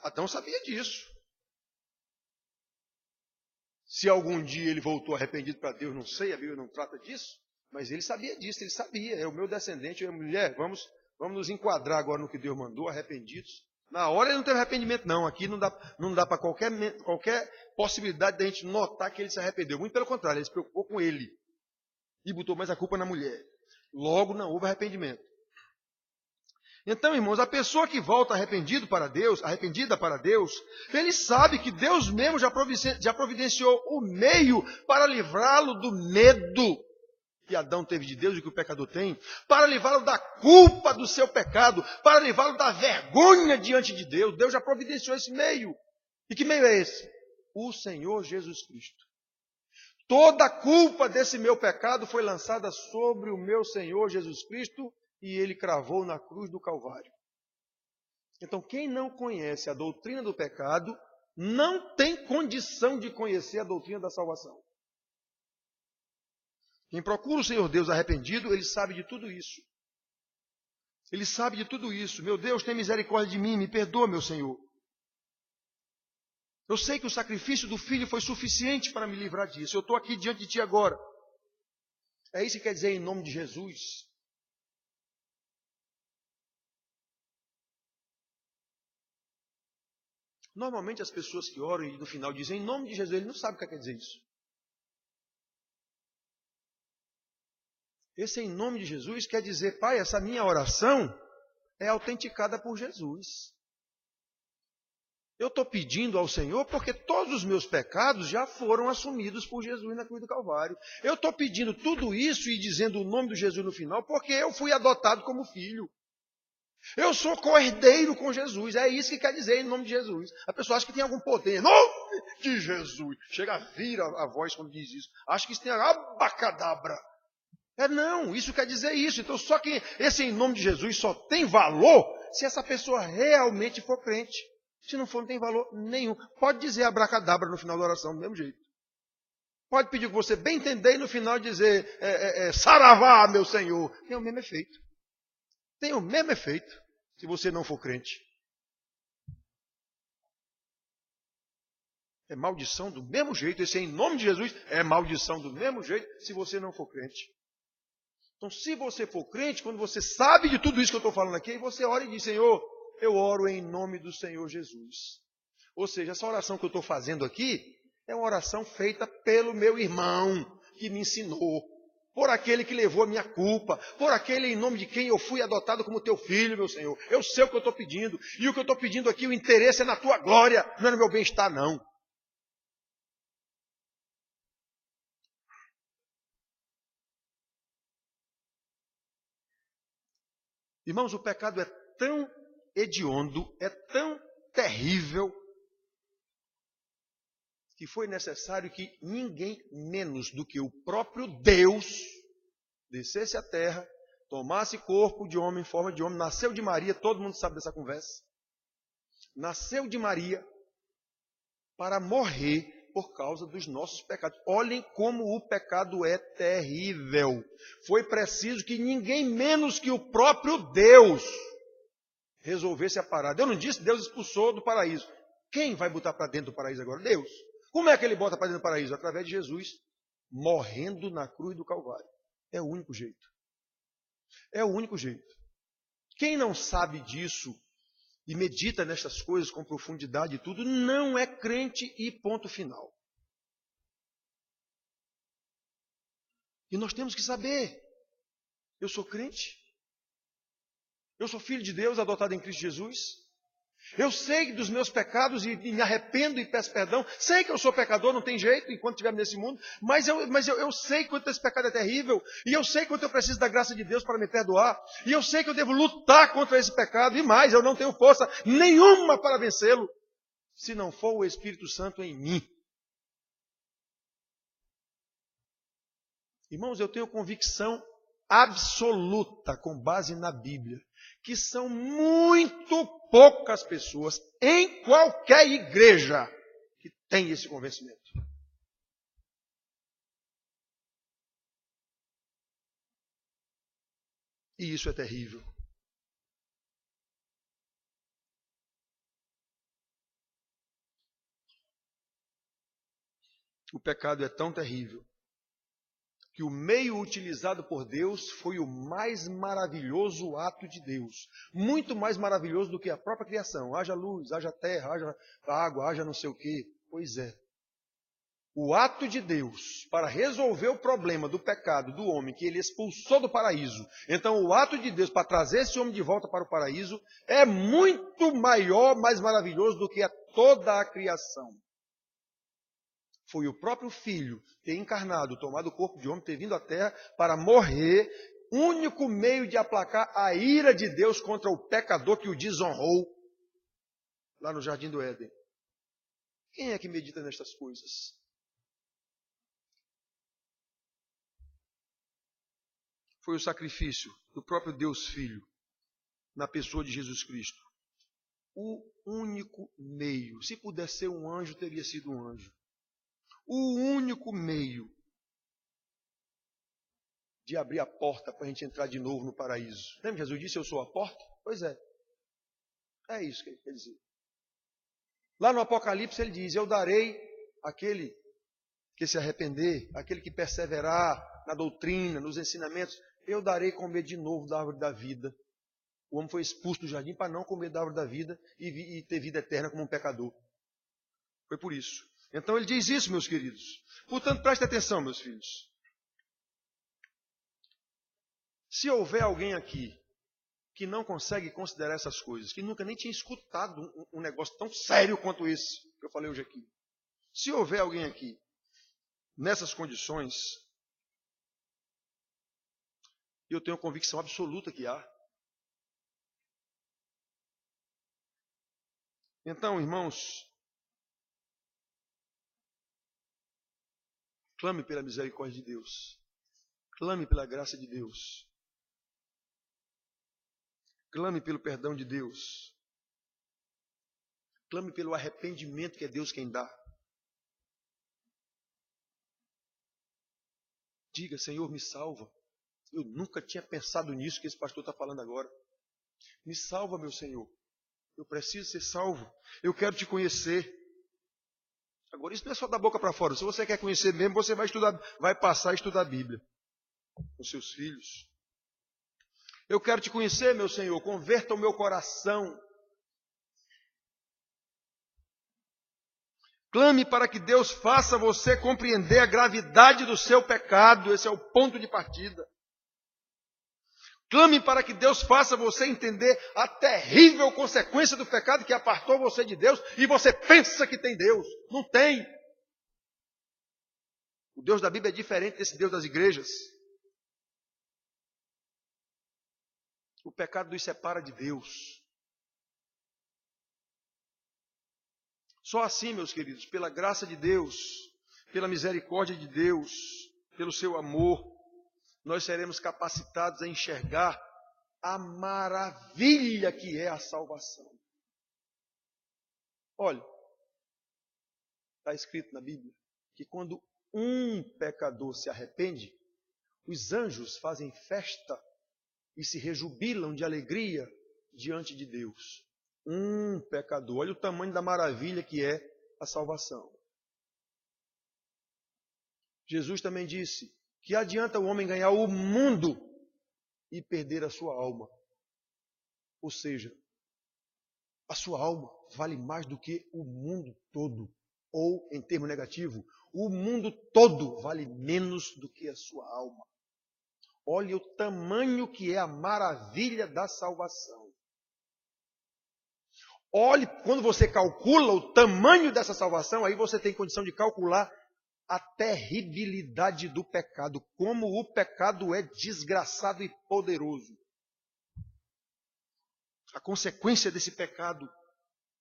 Adão sabia disso. Se algum dia ele voltou arrependido para Deus, não sei, a Bíblia não trata disso, mas ele sabia disso, ele sabia. É o meu descendente, é a mulher, vamos nos enquadrar agora no que Deus mandou, arrependidos. Na hora ele não teve arrependimento, não. Aqui não dá para qualquer possibilidade de a gente notar que ele se arrependeu. Muito pelo contrário, ele se preocupou com ele. E botou mais a culpa na mulher. Logo não houve arrependimento. Então, irmãos, a pessoa que volta arrependida para Deus, ele sabe que Deus mesmo já providenciou o meio para livrá-lo do medo que Adão teve de Deus e que o pecador tem, para livrá-lo da culpa do seu pecado, para livrá-lo da vergonha diante de Deus. Deus já providenciou esse meio. E que meio é esse? O Senhor Jesus Cristo. Toda a culpa desse meu pecado foi lançada sobre o meu Senhor Jesus Cristo e ele cravou na cruz do Calvário. Então, quem não conhece a doutrina do pecado, não tem condição de conhecer a doutrina da salvação. Quem procura o Senhor Deus arrependido, ele sabe de tudo isso. Ele sabe de tudo isso. Meu Deus, tem misericórdia de mim, me perdoa, meu Senhor. Eu sei que o sacrifício do Filho foi suficiente para me livrar disso. Eu estou aqui diante de Ti agora. É isso que quer dizer em nome de Jesus. Normalmente as pessoas que oram e no final dizem em nome de Jesus, ele não sabe o que quer dizer isso. Esse em nome de Jesus quer dizer, Pai, essa minha oração é autenticada por Jesus. Eu estou pedindo ao Senhor porque todos os meus pecados já foram assumidos por Jesus na cruz do Calvário. Eu estou pedindo tudo isso e dizendo o nome de Jesus no final porque eu fui adotado como filho. Eu sou co-herdeiro com Jesus. É isso que quer dizer em nome de Jesus. A pessoa acha que tem algum poder. Em nome de Jesus. Chega, vira a voz quando diz isso. Acha que isso tem abacadabra. Não, isso quer dizer isso. Então, só que esse em nome de Jesus só tem valor se essa pessoa realmente for crente. Se não for, não tem valor nenhum. Pode dizer abracadabra no final da oração, do mesmo jeito. Pode pedir que você bem entender e no final dizer saravá, meu Senhor. Tem o mesmo efeito. Tem o mesmo efeito se você não for crente. É maldição do mesmo jeito. Esse em nome de Jesus é maldição do mesmo jeito se você não for crente. Então, se você for crente, quando você sabe de tudo isso que eu estou falando aqui, você ora e diz, Senhor, eu oro em nome do Senhor Jesus. Ou seja, essa oração que eu estou fazendo aqui é uma oração feita pelo meu irmão que me ensinou, por aquele que levou a minha culpa, por aquele em nome de quem eu fui adotado como teu filho, meu Senhor. Eu sei o que eu estou pedindo, e o que eu estou pedindo aqui, o interesse é na tua glória, não é no meu bem-estar, não. Irmãos, o pecado é tão hediondo, é tão terrível, que foi necessário que ninguém menos do que o próprio Deus descesse à terra, tomasse corpo de homem, forma de homem, nasceu de Maria, todo mundo sabe dessa conversa. Nasceu de Maria para morrer por causa dos nossos pecados. Olhem como o pecado é terrível. Foi preciso que ninguém menos que o próprio Deus resolvesse a parada. Eu não disse Deus expulsou do paraíso. Quem vai botar para dentro do paraíso agora? Deus. Como é que ele bota para dentro do paraíso? Através de Jesus morrendo na cruz do Calvário. É o único jeito. É o único jeito. Quem não sabe disso e medita nestas coisas com profundidade e tudo, não é crente e ponto final. E nós temos que saber, eu sou crente, eu sou filho de Deus, adotado em Cristo Jesus, eu sei dos meus pecados e me arrependo e peço perdão, sei que eu sou pecador, não tem jeito enquanto estivermos nesse mundo, mas eu sei quanto esse pecado é terrível, e eu sei quanto eu preciso da graça de Deus para me perdoar, e eu sei que eu devo lutar contra esse pecado, e mais, eu não tenho força nenhuma para vencê-lo, se não for o Espírito Santo em mim. Irmãos, eu tenho convicção absoluta, com base na Bíblia, que são muito poucas pessoas em qualquer igreja que têm esse convencimento. E isso é terrível. O pecado é tão terrível que o meio utilizado por Deus foi o mais maravilhoso ato de Deus. Muito mais maravilhoso do que a própria criação. Haja luz, haja terra, haja água, haja não sei o quê. Pois é. o ato de Deus para resolver o problema do pecado do homem que ele expulsou do paraíso. Então, o ato de Deus para trazer esse homem de volta para o paraíso é muito maior, mais maravilhoso do que toda a criação. Foi o próprio Filho ter encarnado, tomado o corpo de homem, ter vindo à terra para morrer, único meio de aplacar a ira de Deus contra o pecador que o desonrou lá no Jardim do Éden. Quem é que medita nestas coisas? Foi o sacrifício do próprio Deus Filho, na pessoa de Jesus Cristo. O único meio. Se pudesse ser um anjo, teria sido um anjo. O único meio de abrir a porta para a gente entrar de novo no paraíso. Lembra que Jesus disse, eu sou a porta? Pois é. É isso que ele quer dizer. Lá no Apocalipse ele diz, eu darei aquele que se arrepender, aquele que perseverar na doutrina, nos ensinamentos, eu darei comer de novo da árvore da vida. O homem foi expulso do jardim para não comer da árvore da vida e ter vida eterna como um pecador. Foi por isso. Então ele diz isso, meus queridos. Portanto, preste atenção, meus filhos. Se houver alguém aqui que não consegue considerar essas coisas, que nunca nem tinha escutado um negócio tão sério quanto esse que eu falei hoje aqui. Se houver alguém aqui nessas condições, eu tenho convicção absoluta que há. Então, irmãos, clame pela misericórdia de Deus. Clame pela graça de Deus. Clame pelo perdão de Deus. Clame pelo arrependimento que é Deus quem dá. Diga, Senhor, me salva. Eu nunca tinha pensado nisso que esse pastor está falando agora. Me salva, meu Senhor. Eu preciso ser salvo. Eu quero te conhecer. Agora, isso não é só da boca para fora. Se você quer conhecer mesmo, você vai estudar, vai passar a estudar a Bíblia com seus filhos. Eu quero te conhecer, meu Senhor. Converta o meu coração. Clame para que Deus faça você compreender a gravidade do seu pecado. Esse é o ponto de partida. Clame para que Deus faça você entender a terrível consequência do pecado que apartou você de Deus e você pensa que tem Deus. Não tem. O Deus da Bíblia é diferente desse Deus das igrejas. O pecado nos separa de Deus. Só assim, meus queridos, pela graça de Deus, pela misericórdia de Deus, pelo seu amor, nós seremos capacitados a enxergar a maravilha que é a salvação. Olha, está escrito na Bíblia que quando um pecador se arrepende, os anjos fazem festa e se rejubilam de alegria diante de Deus. Um pecador, olha o tamanho da maravilha que é a salvação. Jesus também disse, que adianta o homem ganhar o mundo e perder a sua alma. Ou seja, a sua alma vale mais do que o mundo todo. Ou, em termo negativo, o mundo todo vale menos do que a sua alma. Olha o tamanho que é a maravilha da salvação. Olhe, quando você calcula o tamanho dessa salvação, aí você tem condição de calcular a terribilidade do pecado, como o pecado é desgraçado e poderoso. A consequência desse pecado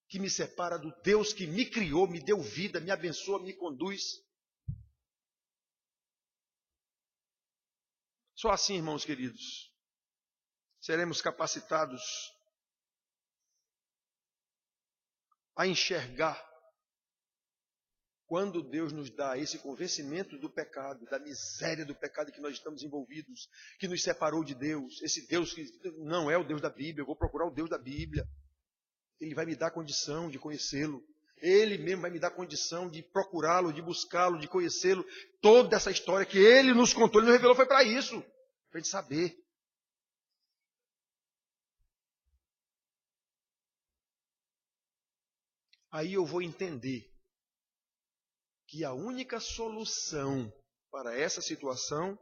que me separa do Deus que me criou, me deu vida, me abençoa, me conduz. Só assim, irmãos queridos, seremos capacitados a enxergar quando Deus nos dá esse convencimento do pecado, da miséria do pecado que nós estamos envolvidos, que nos separou de Deus, esse Deus que não é o Deus da Bíblia, eu vou procurar o Deus da Bíblia. Ele vai me dar condição de conhecê-lo. Ele mesmo vai me dar condição de procurá-lo, de buscá-lo, de conhecê-lo. Toda essa história que ele nos contou, ele nos revelou, foi para isso, para a gente saber. Aí eu vou entender que a única solução para essa situação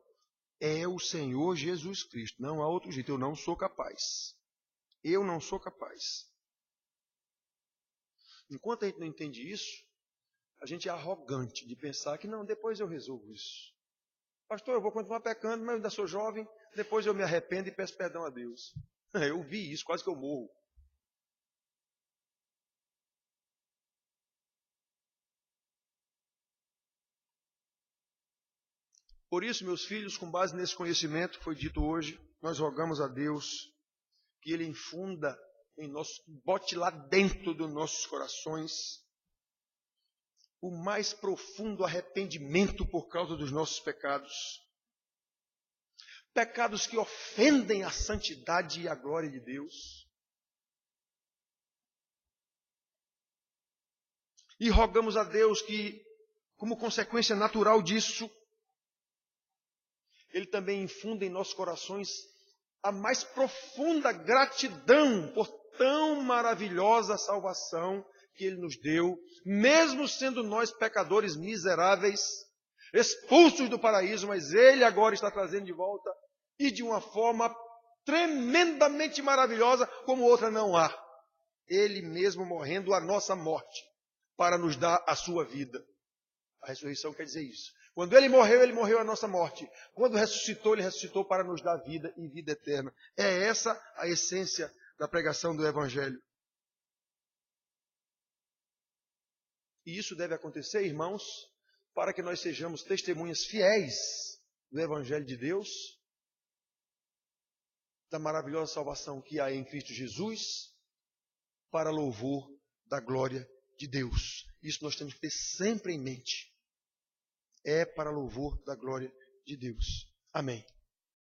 é o Senhor Jesus Cristo. Não há outro jeito. Eu não sou capaz. Eu não sou capaz. Enquanto a gente não entende isso, a gente é arrogante de pensar que não, depois eu resolvo isso. Pastor, eu vou continuar pecando, mas eu ainda sou jovem, depois eu me arrependo e peço perdão a Deus. Eu vi isso, quase que eu morro. Por isso, meus filhos, com base nesse conhecimento que foi dito hoje, nós rogamos a Deus que Ele infunda em nosso, bote lá dentro dos nossos corações o mais profundo arrependimento por causa dos nossos pecados. Pecados que ofendem a santidade e a glória de Deus. E rogamos a Deus que, como consequência natural disso, Ele também infunda em nossos corações a mais profunda gratidão por tão maravilhosa salvação que Ele nos deu, mesmo sendo nós pecadores miseráveis, expulsos do paraíso, mas Ele agora está trazendo de volta, e de uma forma tremendamente maravilhosa, como outra não há. Ele mesmo morrendo a nossa morte, para nos dar a sua vida. A ressurreição quer dizer isso. Quando Ele morreu a nossa morte. Quando ressuscitou, Ele ressuscitou para nos dar vida e vida eterna. É essa a essência da pregação do Evangelho. E isso deve acontecer, irmãos, para que nós sejamos testemunhas fiéis do Evangelho de Deus, da maravilhosa salvação que há em Cristo Jesus, para louvor da glória de Deus. Isso nós temos que ter sempre em mente. É para louvor da glória de Deus. Amém.